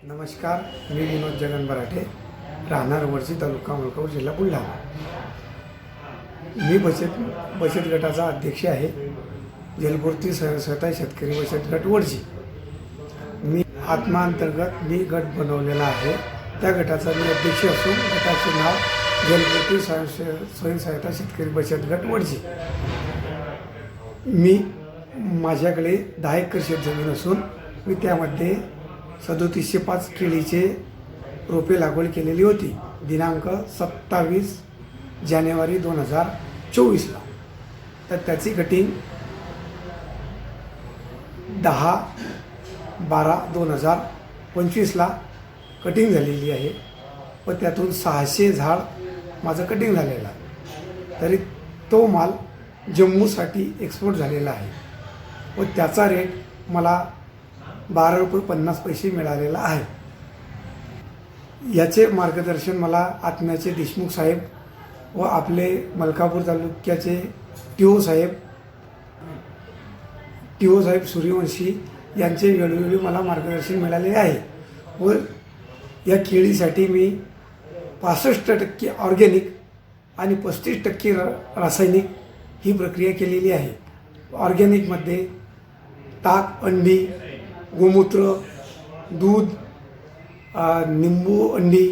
नमस्कार, मी विनोद जगन बराटे, राहणार वडशी, तालुका मुलकापूर, जिल्हा बुलढाणा। मी बचत गटाचा अध्यक्ष आहे। जलपूर्ती स्वयंसहायता शेतकरी बचत गट वडशी। मी आत्मा अंतर्गत मी गट बनवलेला आहे। त्या गटाचा मी अध्यक्ष असून गटाचे नाव जलपूर्ती स्वयंसहायता शेतकरी बचत गट वडशी। मी माझ्याकडे 10 एकर शेत जमीन असून मी त्यामध्ये 3705 केळीचे रोपे लागवड केलेली होती दिनांक 27 जानेवारी 2024ला। तर त्याची कटिंग 10/12/2025ला कटिंग झालेली आहे व त्यातून 600 झाड माझं कटिंग झालेलं आहे। तरी तो माल जम्मूसाठी एक्सपोर्ट झालेला आहे व त्याचा रेट मला 12.50 रुपये मिळालेला आहे। याचे मार्गदर्शन मला आत्म्याचे देशमुख साहेब व आपले मलकापूर तालुक्याचे टीओ साहेब सूर्यवंशी यांचे वेळोवेळी मला मार्गदर्शन मिळाले आहे व या केळीसाठी मी 65% ऑर्गॅनिक आणि 35% रासायनिक ही प्रक्रिया केलेली आहे। ऑर्गॅनिकमध्ये ताक, अंडी, गोमूत्र, दूध, निंबू, अंडी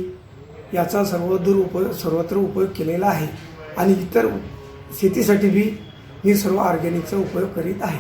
याचा सर्वत्र उपयोग केलेला आहे आणि इतर शेतीसाठी बी मी सर्व ऑर्गॅनिकचा उपयोग करीत आहे।